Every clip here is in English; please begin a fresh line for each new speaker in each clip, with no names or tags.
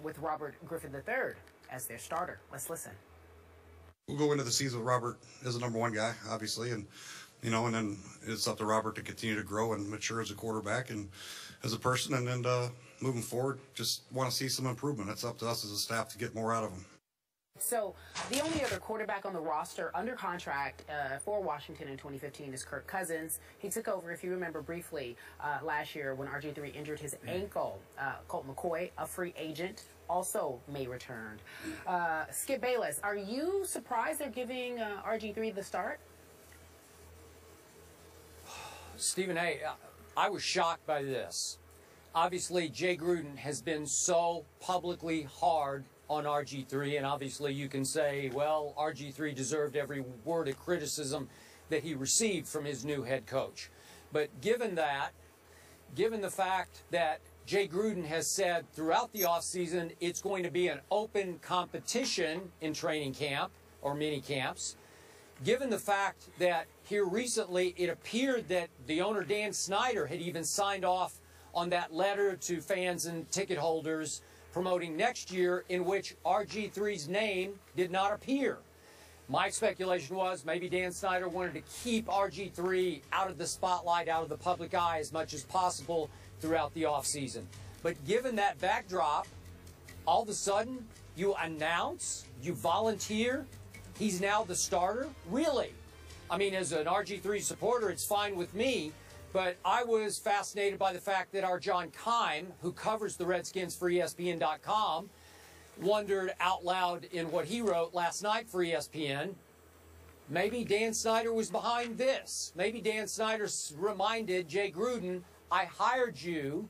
with Robert Griffin III as their starter. Let's listen.
We'll go into the season with Robert as the number one guy, obviously, and and then it's up to Robert to continue to grow and mature as a quarterback and as a person, and then moving forward, just want to see some improvement. It's up to us as a staff to get more out of him.
So the only other quarterback on the roster under contract for Washington in 2015 is Kirk Cousins. He took over, if you remember briefly, last year when RG3 injured his ankle. Colt McCoy, a free agent, also may return. Skip Bayless, are you surprised they're giving RG3 the start?
Stephen A., I was shocked by this. Obviously, Jay Gruden has been so publicly hard on RG3, and obviously you can say, well, RG3 deserved every word of criticism that he received from his new head coach. But given that, given the fact that Jay Gruden has said throughout the offseason it's going to be an open competition in training camp or mini camps, given the fact that here recently it appeared that the owner Dan Snyder had even signed off on that letter to fans and ticket holders promoting next year in which RG3's name did not appear. My speculation was maybe Dan Snyder wanted to keep RG3 out of the spotlight, out of the public eye as much as possible throughout the offseason. But given that backdrop, all of a sudden you announce, you volunteer, he's now the starter? Really? I mean, as an RG3 supporter, it's fine with me. But I was fascinated by the fact that our John Keim, who covers the Redskins for ESPN.com, wondered out loud in what he wrote last night for ESPN, maybe Dan Snyder was behind this. Maybe Dan Snyder reminded Jay Gruden, I hired you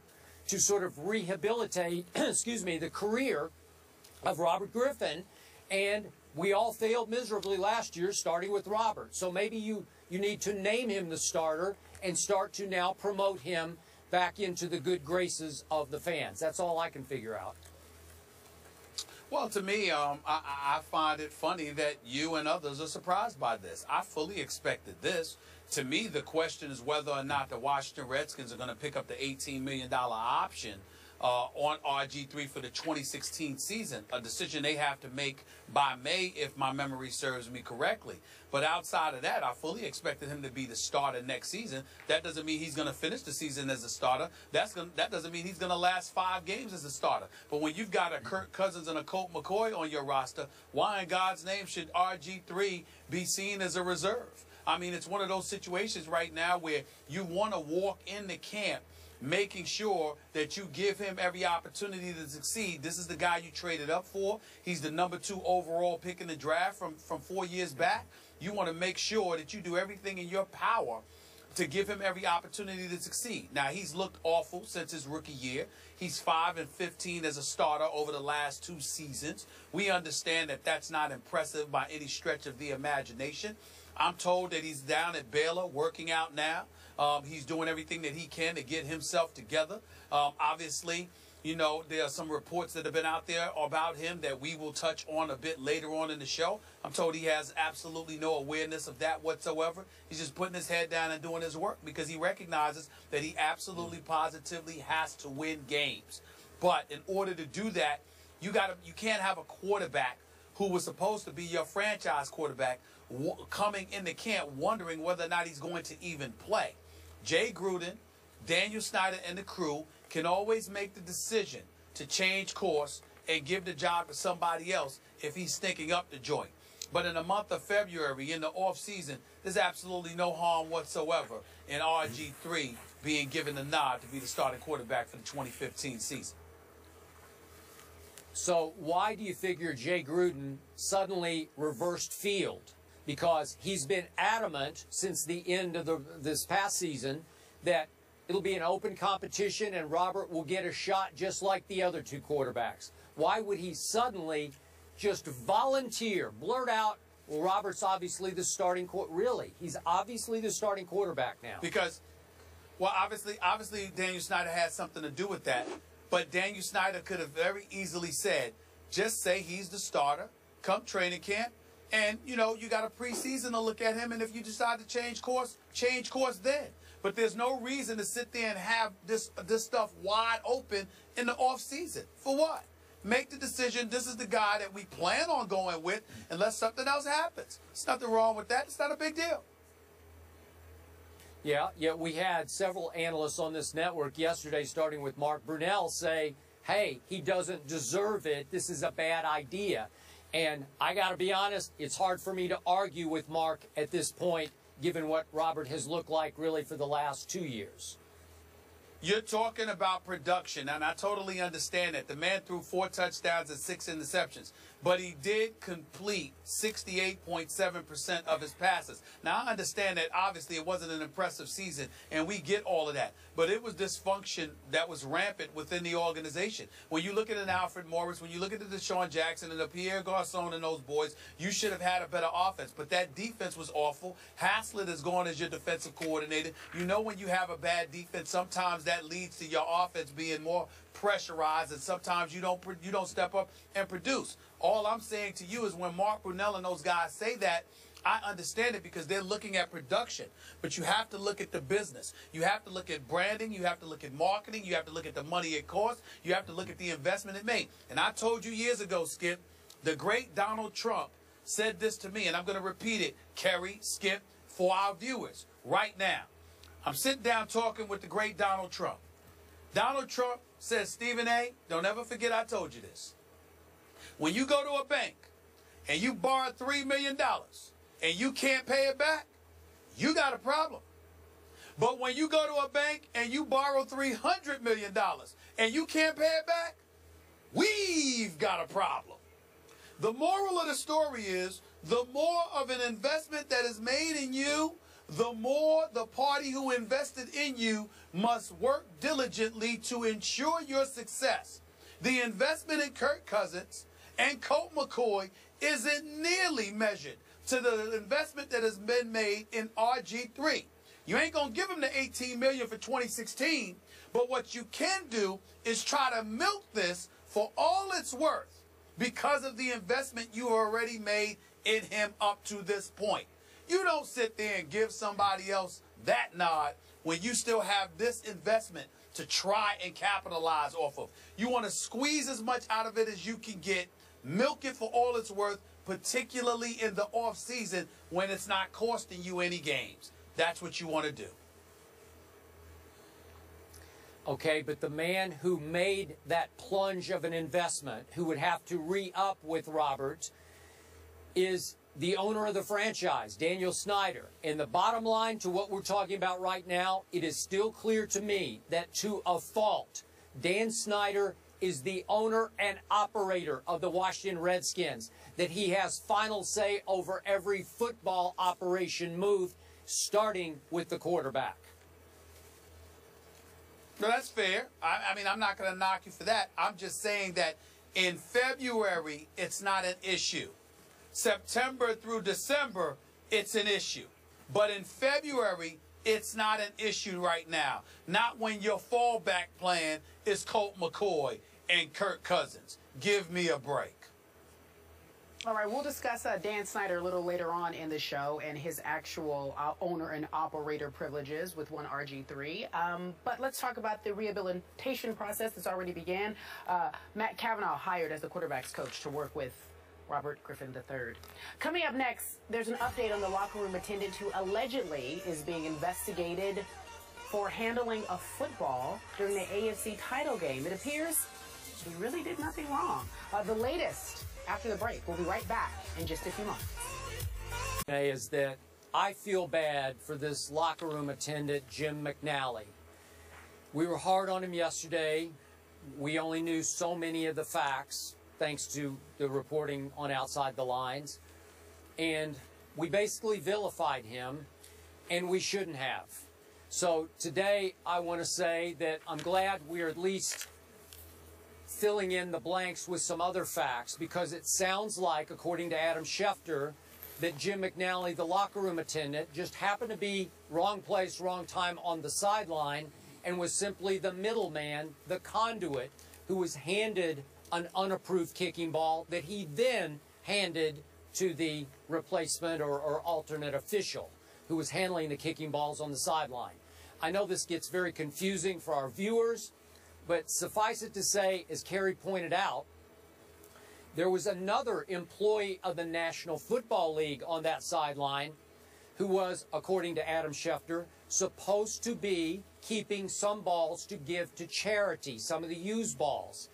to sort of rehabilitate, excuse me, the career of Robert Griffin, and we all failed miserably last year, starting with Robert. So maybe you need to name him the starter and start to now promote him back into the good graces of the fans. That's all I can figure out.
Well, to me, I find it funny that you and others are surprised by this. I fully expected this. To me, the question is whether or not the Washington Redskins are going to pick up the $18 million option on RG3 for the 2016 season, a decision they have to make by May, if my memory serves me correctly. But outside of that, I fully expected him to be the starter next season. That doesn't mean he's going to finish the season as a starter. That doesn't mean he's going to last 5 games as a starter. But when you've got a Kirk Cousins and a Colt McCoy on your roster, why in God's name should RG3 be seen as a reserve? I mean, it's one of those situations right now where you want to walk into camp making sure that you give him every opportunity to succeed. This is the guy you traded up for. He's the #2 overall pick in the draft from 4 years back. You want to make sure that you do everything in your power to give him every opportunity to succeed. Now, he's looked awful since his rookie year. He's 5-15 as a starter over the last 2 seasons. We understand that that's not impressive by any stretch of the imagination. I'm told that he's down at Baylor working out now. He's doing everything that he can to get himself together. Obviously, you know, there are some reports that have been out there about him that we will touch on a bit later on in the show. I'm told he has absolutely no awareness of that whatsoever. He's just putting his head down and doing his work because he recognizes that he absolutely positively has to win games. But in order to do that, you can't have a quarterback who was supposed to be your franchise quarterback coming into camp wondering whether or not he's going to even play. Jay Gruden, Daniel Snyder, and the crew can always make the decision to change course and give the job to somebody else if he's stinking up the joint. But in the month of February, in the offseason, there's absolutely no harm whatsoever in RG3 being given the nod to be the starting quarterback for the 2015 season.
So why do you figure Jay Gruden suddenly reversed field? Because he's been adamant since the end of this past season that it'll be an open competition and Robert will get a shot just like the other 2 quarterbacks. Why would he suddenly just volunteer, blurt out, well, Robert's obviously the starting really? He's obviously the starting quarterback now.
Because, well, obviously Daniel Snyder had something to do with that. But Daniel Snyder could have very easily said, just say he's the starter, come training camp, and, you know, you got a preseason to look at him, and if you decide to change course then. But there's no reason to sit there and have this stuff wide open in the offseason. For what? make the decision. This is the guy that we plan on going with unless something else happens. There's nothing wrong with that. It's not a big deal.
Yeah, we had several analysts on this network yesterday, starting with Mark Brunell, say, hey, he doesn't deserve it. This is a bad idea. And I got to be honest, it's hard for me to argue with Mark at this point, given what Robert has looked like really for the last 2 years.
You're talking about production, and I totally understand that. The man threw 4 touchdowns and 6 interceptions, but he did complete 68.7% of his passes. Now, I understand that obviously it wasn't an impressive season, and we get all of that, but it was dysfunction that was rampant within the organization. When you look at an Alfred Morris, when you look at the Deshaun Jackson and the Pierre Garçon and those boys, you should have had a better offense, but that defense was awful. Haslett is gone as your defensive coordinator. You know when you have a bad defense, sometimes that leads to your offense being more pressurized, and sometimes you don't step up and produce. All I'm saying to you is when Mark Brunell and those guys say that, I understand it because they're looking at production. But you have to look at the business. You have to look at branding. You have to look at marketing. You have to look at the money it costs. You have to look at the investment it made. And I told you years ago, Skip, the great Donald Trump said this to me, and I'm going to repeat it, Kerry, Skip, for our viewers right now. I'm sitting down talking with the great Donald Trump. Donald Trump says, Stephen A., don't ever forget I told you this. When you go to a bank and you borrow $3 million and you can't pay it back, you got a problem. But when you go to a bank and you borrow $300 million and you can't pay it back, we've got a problem. The moral of the story is the more of an investment that is made in you, the more the party who invested in you must work diligently to ensure your success. The investment in Kirk Cousins and Colt McCoy isn't nearly measured to the investment that has been made in RG3. You ain't going to give him the $18 million for 2016, but what you can do is try to milk this for all it's worth because of the investment you already made in him up to this point. You don't sit there and give somebody else that nod when you still have this investment to try and capitalize off of. You want to squeeze as much out of it as you can get, milk it for all it's worth, particularly in the off season when it's not costing you any games. That's what you want to do.
Okay, but the man who made that plunge of an investment, who would have to re-up with Robert, is the owner of the franchise, Daniel Snyder. And the bottom line to what we're talking about right now, it is still clear to me that to a fault, Dan Snyder is the owner and operator of the Washington Redskins, that he has final say over every football operation move, starting with the quarterback.
No, that's fair. I mean, I'm not going to knock you for that. I'm just saying that in February, it's not an issue. September through December, it's an issue. But in February, it's not an issue right now. Not when your fallback plan is Colt McCoy and Kirk Cousins. Give me a break.
All right, we'll discuss Dan Snyder a little later on in the show and his actual owner and operator privileges with one RG3. But let's talk about the rehabilitation process that's already began. Matt Cavanaugh hired as the quarterback's coach to work with Robert Griffin III. Coming up next, there's an update on the locker room attendant who allegedly is being investigated for handling a football during the AFC title game. It appears he really did nothing wrong. The latest after the break. We'll be right back in just a few moments.
Is that I feel bad for this locker room attendant, Jim McNally. We were hard on him yesterday. We only knew so many of the facts, thanks to the reporting on Outside the Lines. And we basically vilified him, and we shouldn't have. So today I want to say that I'm glad we're at least filling in the blanks with some other facts, because it sounds like, according to Adam Schefter, that Jim McNally, the locker room attendant, just happened to be wrong place, wrong time on the sideline and was simply the middleman, the conduit, who was handed an unapproved kicking ball that he then handed to the replacement or alternate official who was handling the kicking balls on the sideline. I know this gets very confusing for our viewers, but suffice it to say, as Kerry pointed out, there was another employee of the National Football League on that sideline who was, according to Adam Schefter, supposed to be keeping some balls to give to charity, some of the used balls.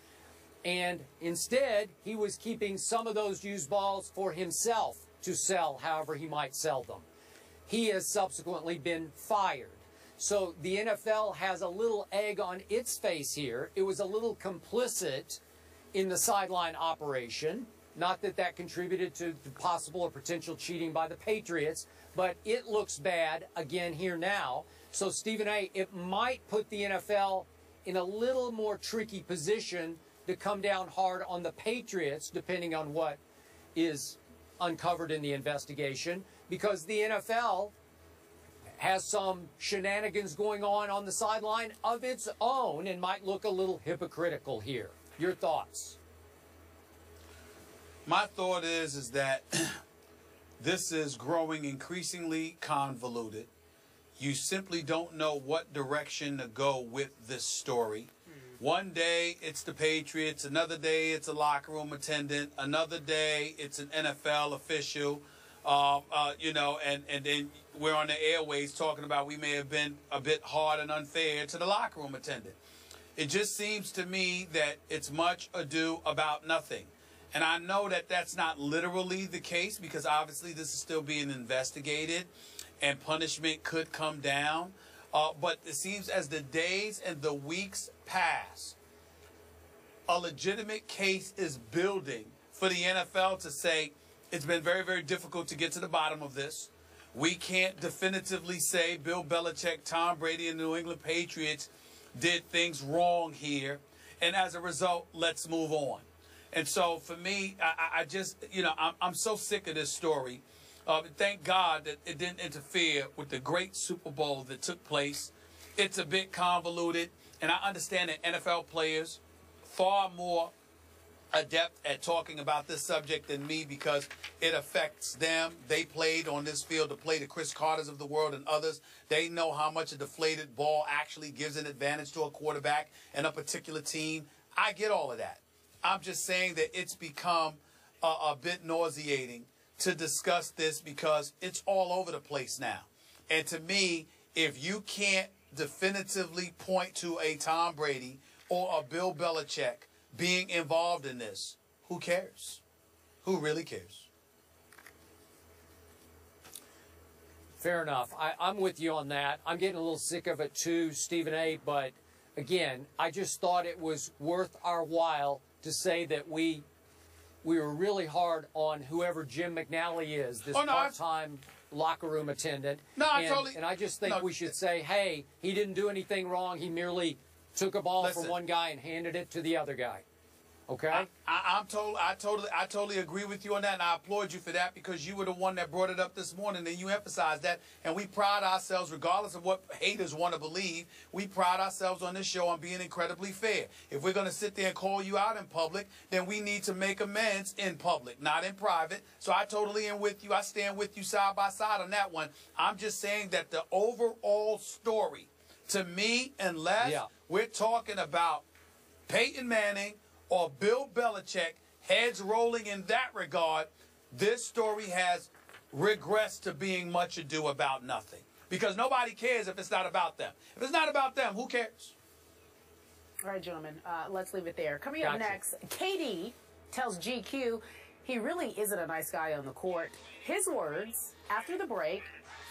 And instead, he was keeping some of those used balls for himself to sell however he might sell them. He has subsequently been fired. So the NFL has a little egg on its face here. It was a little complicit in the sideline operation. Not that that contributed to the possible or potential cheating by the Patriots, but it looks bad again here now. So, Stephen A., it might put the NFL in a little more tricky position to come down hard on the Patriots, depending on what is uncovered in the investigation, because the NFL has some shenanigans going on the sideline of its own and might look a little hypocritical here. Your thoughts?
My thought is that this is growing increasingly convoluted. You simply don't know what direction to go with this story. One day it's the Patriots, another day it's a locker room attendant, another day it's an NFL official, and then we're on the airways talking about we may have been a bit hard and unfair to the locker room attendant. It just seems to me that it's much ado about nothing. And I know that that's not literally the case because obviously this is still being investigated and punishment could come down. But it seems as the days and the weeks pass, a legitimate case is building for the NFL to say it's been very, very difficult to get to the bottom of this. We can't definitively say Bill Belichick, Tom Brady, and the New England Patriots did things wrong here. And as a result, let's move on. And so for me, I just, I'm so sick of this story. Thank God that it didn't interfere with the great Super Bowl that took place. It's a bit convoluted, and I understand that NFL players far more adept at talking about this subject than me because it affects them. They played on this field to play the Chris Carters of the world and others. They know how much a deflated ball actually gives an advantage to a quarterback and a particular team. I get all of that. I'm just saying that it's become a bit nauseating to discuss this because it's all over the place now. And to me, if you can't definitively point to a Tom Brady or a Bill Belichick being involved in this, who cares? Who really cares?
Fair enough. I'm with you on that. I'm getting a little sick of it too, Stephen A., but again, I just thought it was worth our while to say that we were really hard on whoever Jim McNally is, this part-time locker room attendant. And I just think we should say, hey, he didn't do anything wrong. He merely took a ball from one guy and handed it to the other guy. Okay?
I totally agree with you on that, and I applaud you for that because you were the one that brought it up this morning, and you emphasized that. And we pride ourselves, regardless of what haters want to believe, we pride ourselves on this show on being incredibly fair. If we're going to sit there and call you out in public, then we need to make amends in public, not in private. So I totally am with you. I stand with you side by side on that one. I'm just saying that the overall story, to me, unless we're talking about Peyton Manning or Bill Belichick, heads rolling in that regard, this story has regressed to being much ado about nothing. Because nobody cares if it's not about them. If it's not about them, who cares?
All right, gentlemen, let's leave it there. Coming up next, KD tells GQ he really isn't a nice guy on the court. His words after the break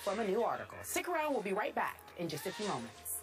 from a new article. Stick around. We'll be right back in just a few moments.